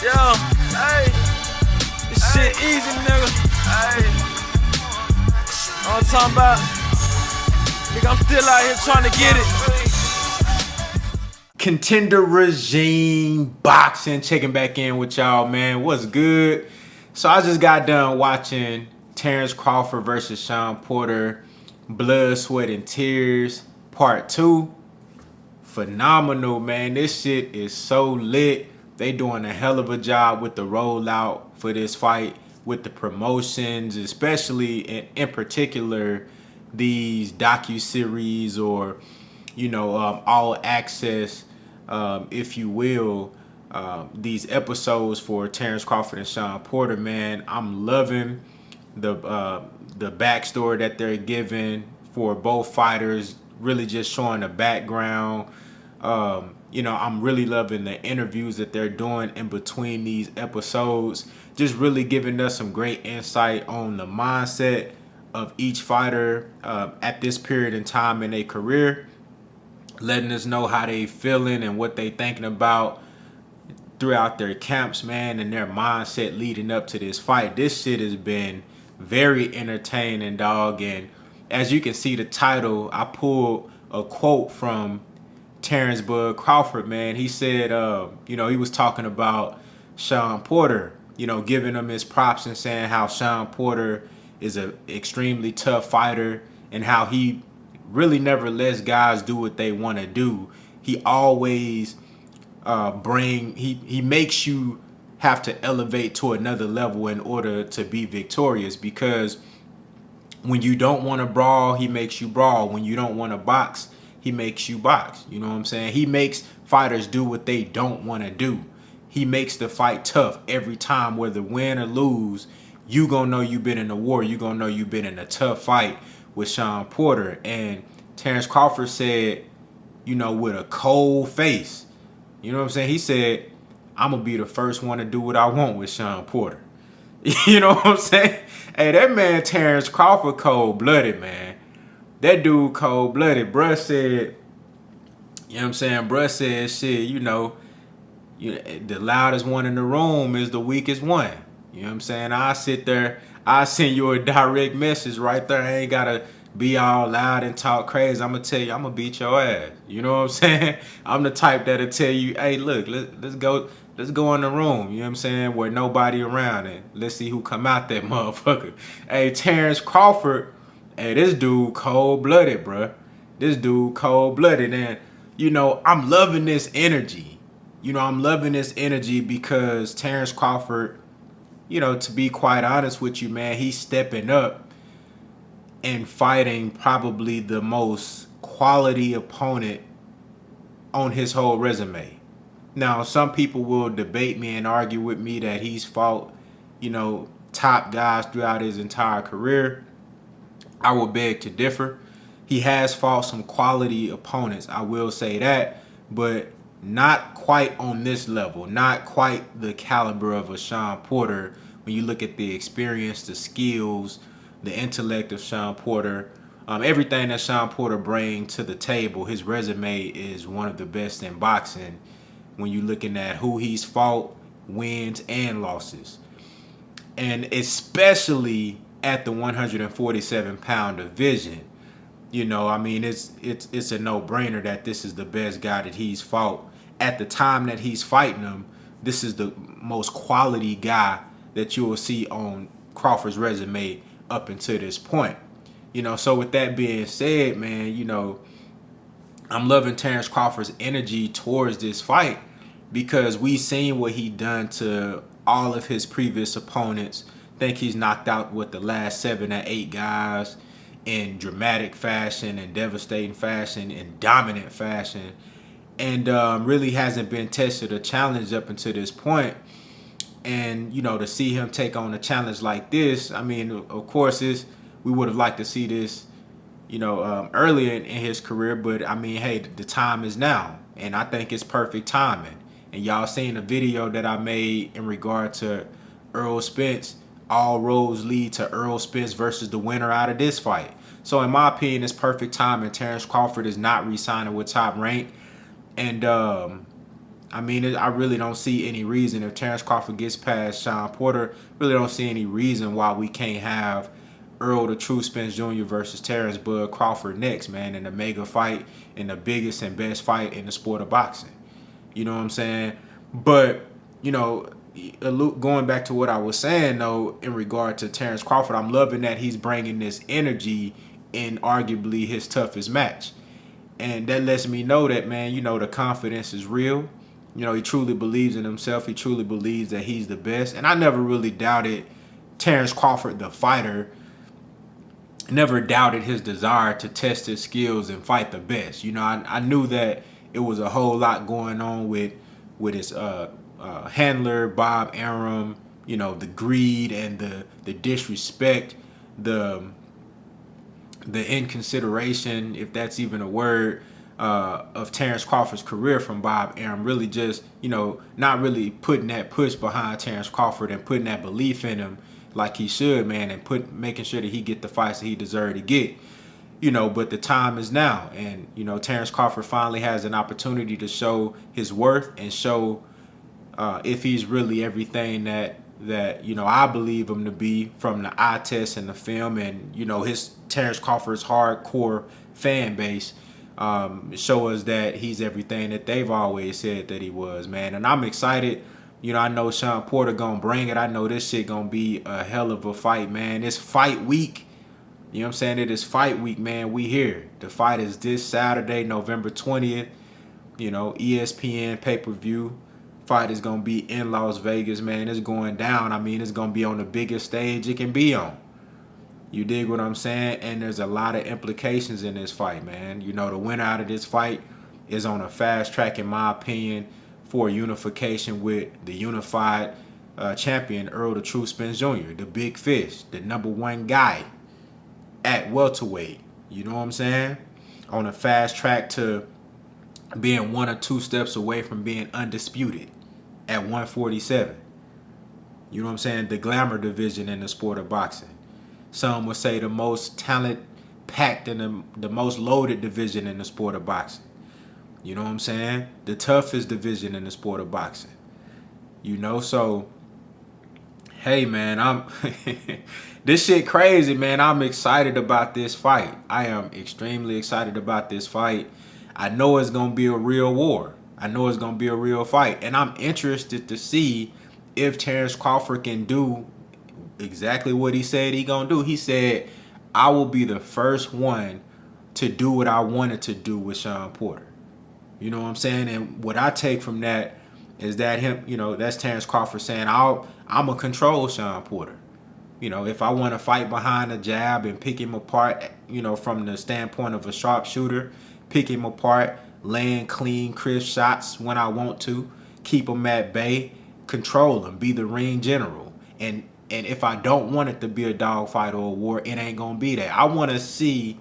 Yo, hey, this shit easy, nigga. Hey, all I'm talking about, nigga, I'm still out here trying to get it. Contender Regime Boxing, checking back in with y'all, man. What's good? So I just got done watching Terence Crawford versus Shawn Porter, Blood, Sweat, and Tears, Part 2. Phenomenal, man. This shit is so lit. They doing a hell of a job with the rollout for this fight, with the promotions, especially in particular these docu-series or, all access, if you will, these episodes for Terence Crawford and Shawn Porter, man. I'm loving the backstory that they're giving for both fighters, really just showing the background. I'm really loving the interviews that they're doing in between these episodes, just really giving us some great insight on the mindset of each fighter at this period in time in their career, letting us know how they feeling and what they thinking about throughout their camps, man, and their mindset leading up to this fight. This shit has been very entertaining, dog. And as you can see the title, I pulled a quote from Terence Bud Crawford, man. He said, he was talking about Shawn Porter, giving him his props and saying how Shawn Porter is an extremely tough fighter and how he really never lets guys do what they want to do. He always he makes you have to elevate to another level in order to be victorious, because when you don't want to brawl, he makes you brawl. When you don't want to box, he makes you box. You know what I'm saying? He makes fighters do what they don't want to do. He makes the fight tough every time, whether win or lose. You gonna know you've been in a war. You gonna know you've been in a tough fight with Shawn Porter. And Terence Crawford said, with a cold face, you know what I'm saying? He said, I'm gonna be the first one to do what I want with Shawn Porter. You know what I'm saying? Hey, that man Terence Crawford cold-blooded, man. That dude cold-blooded. Bruh said, you know what I'm saying? Bruh said, shit, the loudest one in the room is the weakest one. You know what I'm saying? I sit there, I send you a direct message right there. I ain't gotta be all loud and talk crazy. I'm gonna tell you, I'm gonna beat your ass. You know what I'm saying? I'm the type that'll tell you, hey, look, let's go in the room, you know what I'm saying, where nobody around, and let's see who come out that motherfucker. Hey, Terence Crawford, hey, this dude cold-blooded, bruh. This dude cold-blooded, and, I'm loving this energy. I'm loving this energy because Terence Crawford, to be quite honest with you, man, he's stepping up and fighting probably the most quality opponent on his whole resume. Now, some people will debate me and argue with me that he's fought, top guys throughout his entire career. I will beg to differ. He has fought some quality opponents, I will say that, but not quite on this level, not quite the caliber of a Shawn Porter. When you look at the experience, the skills, the intellect of Shawn Porter, everything that Shawn Porter brings to the table, his resume is one of the best in boxing when you're looking at who he's fought, wins and losses. And especially at the 147-pound division. It's a no-brainer that this is the best guy that he's fought. At the time that he's fighting him, this is the most quality guy that you will see on Crawford's resume up until this point. So with that being said, man, I'm loving Terence Crawford's energy towards this fight because we seen what he done to all of his previous opponents. I think he's knocked out with the last 7 or 8 guys in dramatic fashion and devastating fashion and dominant fashion, and really hasn't been tested or challenged up until this point. And to see him take on a challenge like this, of course, we would have liked to see this, earlier in his career. But hey, the time is now, and I think it's perfect timing. And y'all seen the video that I made in regard to Errol Spence. All roads lead to Errol Spence versus the winner out of this fight. So in my opinion, it's perfect timing. Terence Crawford is not re-signing with Top Rank, and I mean, I really don't see any reason if Terrence Crawford gets past Shawn Porter. Really don't see any reason why we can't have Earl the True Spence Jr. versus Terrence Bud Crawford next, man, in a mega fight, in the biggest and best fight in the sport of boxing. You know what I'm saying? But, you know, going back to what I was saying, though, in regard to Terrence Crawford, I'm loving that he's bringing this energy in arguably his toughest match. And that lets me know that, man, you know, the confidence is real. You know, he truly believes in himself. He truly believes that he's the best. And I never really doubted Terrence Crawford, the fighter, never doubted his desire to test his skills and fight the best. You know, I knew that it was a whole lot going on with his handler, Bob Arum, you know, the greed and the disrespect, the inconsideration, if that's even a word, of Terrence Crawford's career from Bob Arum. Really just, you know, not really putting that push behind Terrence Crawford and putting that belief in him like he should, man, and making sure that he get the fights that he deserved to get. You know, but the time is now. And, you know, Terrence Crawford finally has an opportunity to show his worth and show if he's really everything that you know I believe him to be from the eye test and the film, and you know his Terrence Crawford's hardcore fan base show us that he's everything that they've always said that he was, man. And I'm excited. You know, I know Shawn Porter gonna bring it. I know this shit gonna be a hell of a fight, man. It's fight week. You know what I'm saying? It is fight week, man. We here. The fight is this Saturday, November 20th. You know, ESPN pay-per-view. Fight is going to be in Las Vegas, man. It's going down. I mean, it's going to be on the biggest stage it can be on. You dig what I'm saying? And there's a lot of implications in this fight, man. You know, the winner out of this fight is on a fast track, in my opinion, for unification with the unified champion, Earl the True Spence Jr., the big fish, the #1 guy at welterweight. You know what I'm saying? On a fast track to being 1 or 2 steps away from being undisputed at 147. You know what I'm saying? The glamour division in the sport of boxing. Some would say the most talent-packed and the most loaded division in the sport of boxing. You know what I'm saying? The toughest division in the sport of boxing. You know, so, hey, man, this shit crazy, man. I'm excited about this fight. I am extremely excited about this fight. I know it's going to be a real war. I know it's going to be a real fight. And I'm interested to see if Terrence Crawford can do exactly what he said he going to do. He said, I will be the first one to do what I wanted to do with Shawn Porter. You know what I'm saying? And what I take from that is that that's Terrence Crawford saying, I'm going to control Shawn Porter. You know, if I want to fight behind a jab and pick him apart, you know, from the standpoint of a sharpshooter, pick him apart, land clean, crisp shots when I want to, keep him at bay, control him, be the ring general. And if I don't want it to be a dogfight or a war, it ain't going to be that. I want to see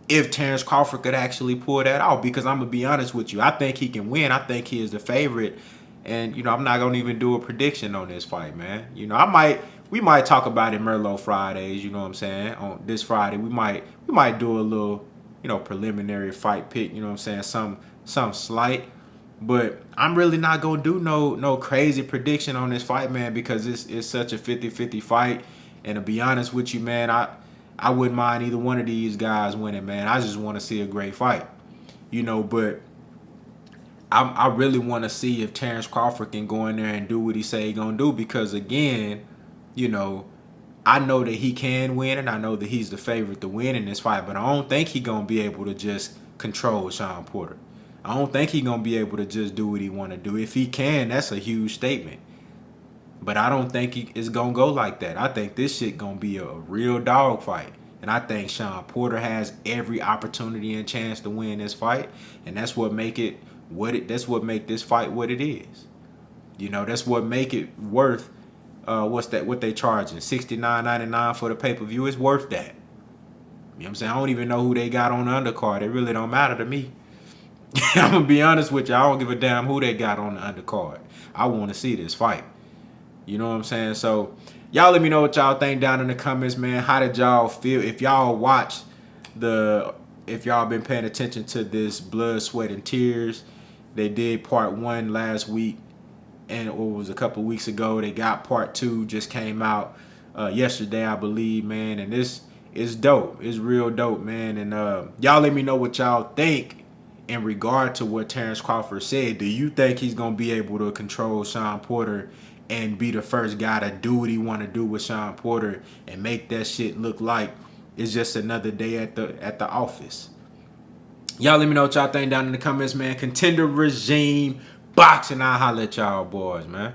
if Terrence Crawford could actually pull that off, because I'm going to be honest with you. I think he can win. I think he is the favorite. And, you know, I'm not going to even do a prediction on this fight, man. You know, we might talk about it Merlot Fridays, you know what I'm saying? On this Friday, we might do a little, you know, preliminary fight pick, you know what I'm saying? Some slight. But I'm really not going to do no crazy prediction on this fight, man, because it's such a 50-50 fight. And to be honest with you, man, I wouldn't mind either one of these guys winning, man. I just want to see a great fight. You know, but I really want to see if Terrence Crawford can go in there and do what he say he going to do, because, again, you know, I know that he can win, and I know that he's the favorite to win in this fight, but I don't think he's going to be able to just control Shawn Porter. I don't think he's going to be able to just do what he want to do. If he can, that's a huge statement. But I don't think it's going to go like that. I think this shit going to be a real dog fight. And I think Shawn Porter has every opportunity and chance to win this fight, and that's what make this fight what it is. You know, that's what make it worth what they charging, $69.99 for the pay-per-view. It's worth that. You know what I'm saying? I don't even know who they got on the undercard. It really don't matter to me. I'm going to be honest with you. I don't give a damn who they got on the undercard. I want to see this fight. You know what I'm saying? So, y'all let me know what y'all think down in the comments, man. How did y'all feel? If y'all been paying attention to this Blood, Sweat, and Tears, They did part 1 last week, and it was a couple weeks ago. They got part 2, just came out yesterday, I believe, man. And this is dope. It's real dope, man. And y'all let me know what y'all think in regard to what Terrence Crawford said. Do you think he's gonna be able to control Shawn Porter and be the first guy to do what he want to do with Shawn Porter and make that shit look like it's just another day at the office? Y'all let me know what y'all think down in the comments, man. Contender regime boxing. I'll holler at y'all boys, man.